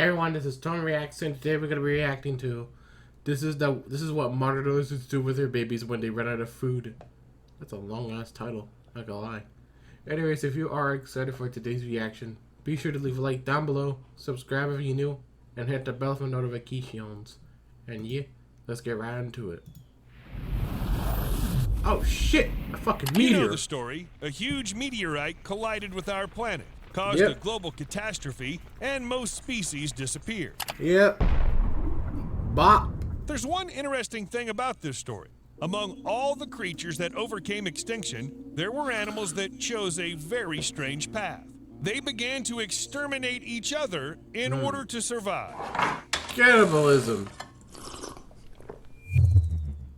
Hey everyone, this is ToneReacts, and today we're gonna be reacting to this is what monitor lizards do with their babies when they run out of food. That's a long ass title, not gonna lie. Anyways, if you are excited for today's reaction, be sure to leave a like down below, subscribe if you're new, and hit the bell for notifications. And yeah, let's get right into it. Oh shit! A fucking meteor! You know the story. A huge meteorite collided with our planet, caused a global catastrophe, and most species disappeared. Yep. Bop. There's one interesting thing about this story. Among all the creatures that overcame extinction, there were animals that chose a very strange path. They began to exterminate each other in order to survive. Cannibalism.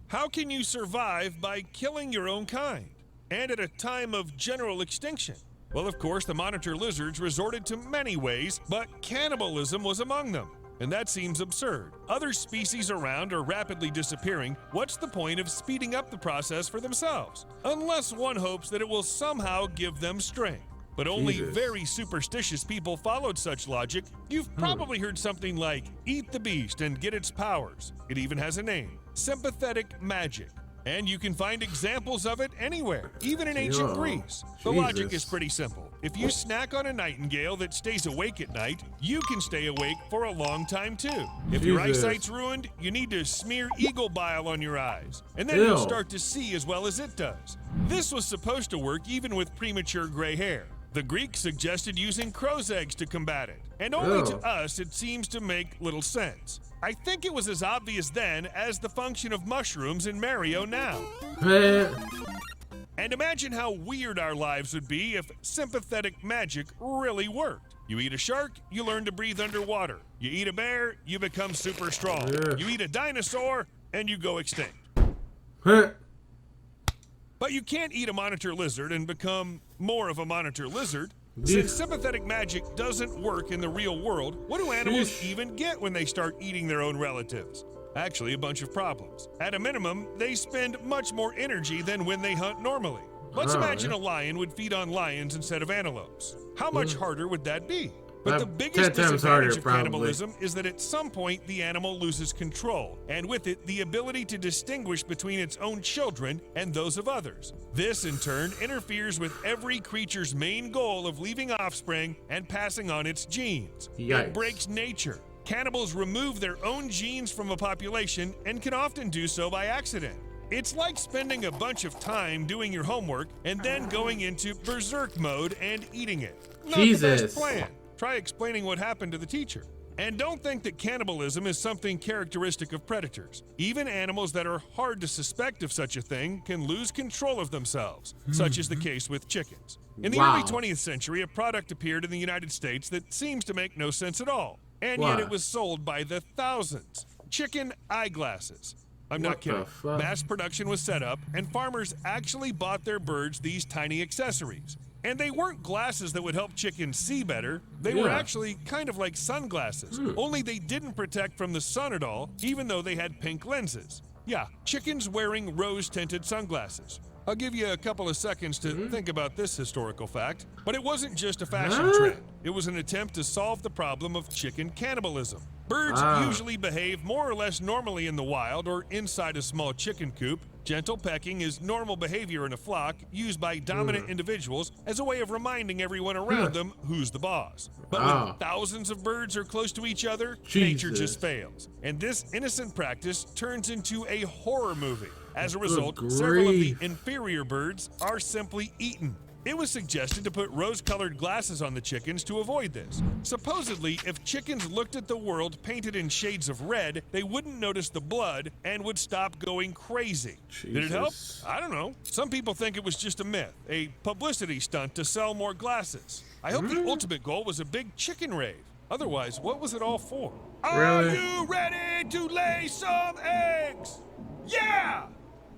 How can you survive by killing your own kind? And at a time of general extinction? Well, of course, the monitor lizards resorted to many ways, but cannibalism was among them. And that seems absurd. Other species around are rapidly disappearing. What's the point of speeding up the process for themselves? Unless one hopes that it will somehow give them strength. But only very superstitious people followed such logic. You've probably heard something like, eat the beast and get its powers. It even has a name, sympathetic magic. And you can find examples of it anywhere, even in ancient Greece. The logic is pretty simple. If you snack on a nightingale that stays awake at night, you can stay awake for a long time too. If your eyesight's ruined, you need to smear eagle bile on your eyes, and then you'll start to see as well as it does. This was supposed to work even with premature gray hair. The Greeks suggested using crow's eggs to combat it, and only to us it seems to make little sense. I think it was as obvious then as the function of mushrooms in Mario now. And imagine how weird our lives would be if sympathetic magic really worked. You eat a shark, you learn to breathe underwater. You eat a bear, you become super strong. You eat a dinosaur, and you go extinct. But you can't eat a monitor lizard and become more of a monitor lizard. Since sympathetic magic doesn't work in the real world, what do animals even get when they start eating their own relatives? Actually, a bunch of problems. At a minimum, they spend much more energy than when they hunt normally. Let's imagine a lion would feed on lions instead of antelopes. How much harder would that be? But the biggest disadvantage of cannibalism is that at some point the animal loses control, and with it the ability to distinguish between its own children and those of others. This in turn interferes with every creature's main goal of leaving offspring and passing on its genes. It breaks nature. Cannibals remove their own genes from a population and can often do so by accident. It's like spending a bunch of time doing your homework and then going into berserk mode and eating it. Not the best plan. Try explaining what happened to the teacher. And don't think that cannibalism is something characteristic of predators. Even animals that are hard to suspect of such a thing can lose control of themselves, such is the case with chickens. In the early 20th century, a product appeared in the United States that seems to make no sense at all, and yet it was sold by the thousands. Chicken eyeglasses. I'm not kidding. Mass production was set up, and farmers actually bought their birds these tiny accessories. And they weren't glasses that would help chickens see better. They were actually kind of like sunglasses, only they didn't protect from the sun at all, even though they had pink lenses. Yeah, chickens wearing rose-tinted sunglasses. I'll give you a couple of seconds to think about this historical fact, but it wasn't just a fashion trend. It was an attempt to solve the problem of chicken cannibalism. Birds usually behave more or less normally in the wild or inside a small chicken coop. Gentle pecking is normal behavior in a flock used by dominant individuals as a way of reminding everyone around them who's the boss. But when thousands of birds are close to each other, nature just fails. And this innocent practice turns into a horror movie. As a result, several of the inferior birds are simply eaten. It was suggested to put rose-colored glasses on the chickens to avoid this. Supposedly, if chickens looked at the world painted in shades of red, they wouldn't notice the blood and would stop going crazy. Did it help? I don't know. Some people think it was just a myth, a publicity stunt to sell more glasses. I hope the ultimate goal was a big chicken rave. Otherwise, what was it all for? Are you ready to lay some eggs? Yeah!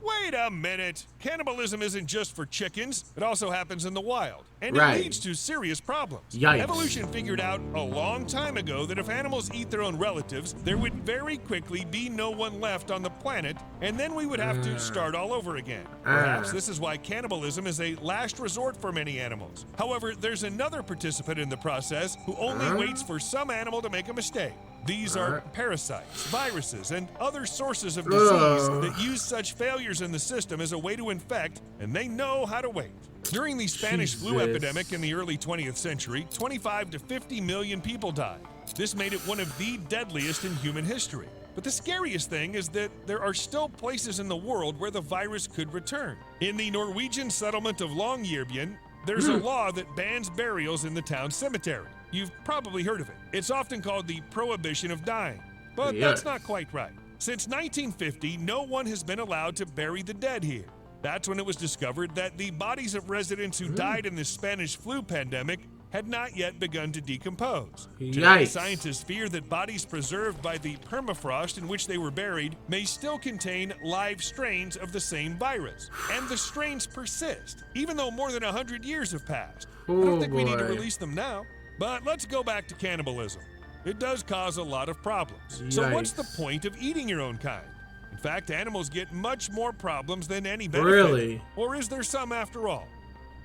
Wait a minute. Cannibalism isn't just for chickens. It also happens in the wild. And Right. it leads to serious problems. Yikes. Evolution figured out a long time ago that if animals eat their own relatives, there would very quickly be no one left on the planet, and then we would have to start all over again. Perhaps this is why cannibalism is a last resort for many animals. However, there's another participant in the process who only waits for some animal to make a mistake. These are parasites, viruses, and other sources of disease that use such failures in the system as a way to infect, and they know how to wait. During the Spanish flu epidemic in the early 20th century, 25 to 50 million people died. This made it one of the deadliest in human history. But the scariest thing is that there are still places in the world where the virus could return. In the Norwegian settlement of Longyearbyen, there's a law that bans burials in the town cemetery. You've probably heard of it. It's often called the prohibition of dying. But that's not quite right. Since 1950, no one has been allowed to bury the dead here. That's when it was discovered that the bodies of residents who died in the Spanish flu pandemic had not yet begun to decompose. Today, scientists fear that bodies preserved by the permafrost in which they were buried may still contain live strains of the same virus. And the strains persist, even though more than 100 years have passed. I don't think we need to release them now. But let's go back to cannibalism. It does cause a lot of problems. So what's the point of eating your own kind? In fact, animals get much more problems than any benefit. Really? Or is there some after all?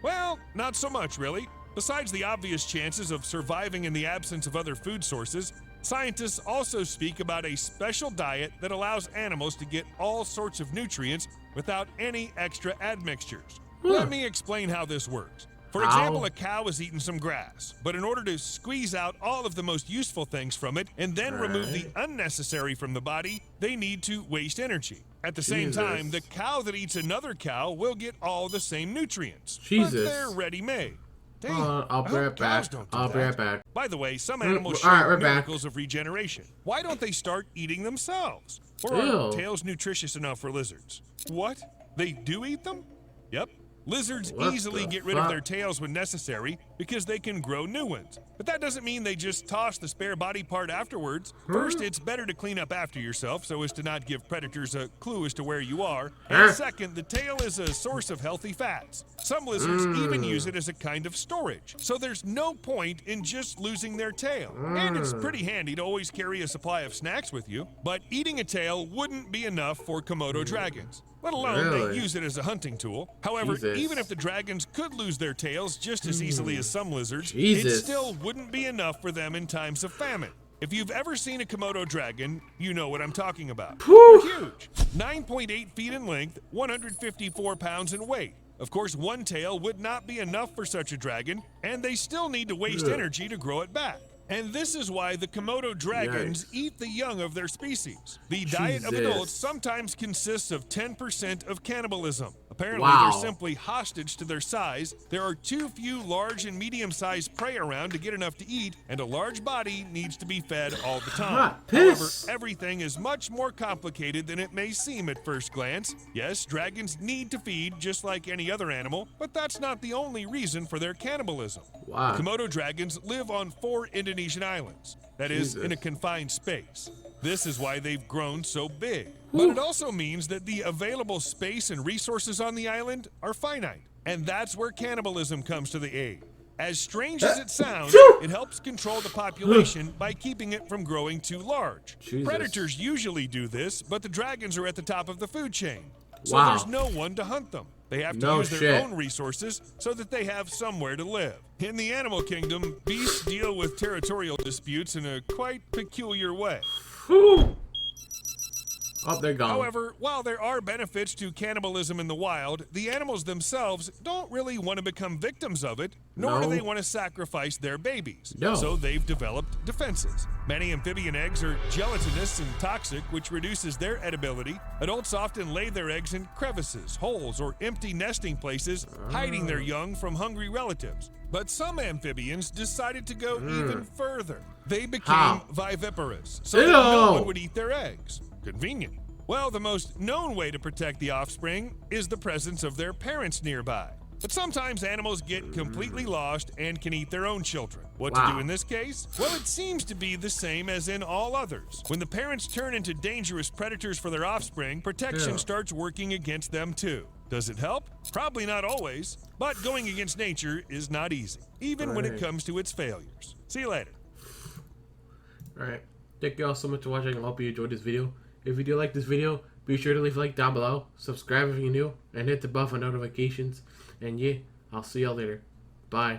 Well, not so much really. Besides the obvious chances of surviving in the absence of other food sources, scientists also speak about a special diet that allows animals to get all sorts of nutrients without any extra admixtures. Let me explain how this works. For example, a cow is eating some grass, but in order to squeeze out all of the most useful things from it and then remove the unnecessary from the body, they need to waste energy. At the same time, the cow that eats another cow will get all the same nutrients, but they're ready-made. I'll be right back. I'll be right back. By the way, some animals show miracles of regeneration. Why don't they start eating themselves? Or are tails nutritious enough for lizards? What? They do eat them? Yep. Lizards easily get rid of their tails when necessary because they can grow new ones. But that doesn't mean they just toss the spare body part afterwards. First, it's better to clean up after yourself so as to not give predators a clue as to where you are. And second, the tail is a source of healthy fats. Some lizards even use it as a kind of storage. So there's no point in just losing their tail. And it's pretty handy to always carry a supply of snacks with you. But eating a tail wouldn't be enough for Komodo dragons. Let alone they use it as a hunting tool. However, even if the dragons could lose their tails just as easily as some lizards, it still wouldn't be enough for them in times of famine. If you've ever seen a Komodo dragon, you know what I'm talking about. They're huge. 9.8 feet in length, 154 pounds in weight. Of course, one tail would not be enough for such a dragon, and they still need to waste energy to grow it back. And this is why the Komodo dragons eat the young of their species. The diet of adults sometimes consists of 10% of cannibalism. Apparently, they're simply hostage to their size. There are too few large and medium-sized prey around to get enough to eat, and a large body needs to be fed all the time. However, everything is much more complicated than it may seem at first glance. Yes, dragons need to feed just like any other animal, but that's not the only reason for their cannibalism. Komodo dragons live on 4 Indonesian islands, that is, in a confined space. This is why they've grown so big. But it also means that the available space and resources on the island are finite. And that's where cannibalism comes to the aid. As strange as it sounds, it helps control the population by keeping it from growing too large. Predators usually do this, but the dragons are at the top of the food chain. So there's no one to hunt them. They have to use their own resources so that they have somewhere to live. In the animal kingdom, beasts deal with territorial disputes in a quite peculiar way. They're gone. However, while there are benefits to cannibalism in the wild, the animals themselves don't really want to become victims of it, nor do they want to sacrifice their babies. So they've developed defenses. Many amphibian eggs are gelatinous and toxic, which reduces their edibility. Adults often lay their eggs in crevices, holes, or empty nesting places, hiding their young from hungry relatives. But some amphibians decided to go even further. They became viviparous, so that no one would eat their eggs. Convenient. Well, the most known way to protect the offspring is the presence of their parents nearby. But sometimes animals get completely lost and can eat their own children. What Wow. to do in this case? Well, it seems to be the same as in all others. When the parents turn into dangerous predators for their offspring, protection starts working against them too. Does it help? Probably not always, but going against nature is not easy, even when it comes to its failures. See you later. Alright. Thank you all so much for watching. I hope you enjoyed this video. If you do like this video, be sure to leave a like down below, subscribe if you're new, and hit the bell for notifications. And yeah, I'll see y'all later. Bye.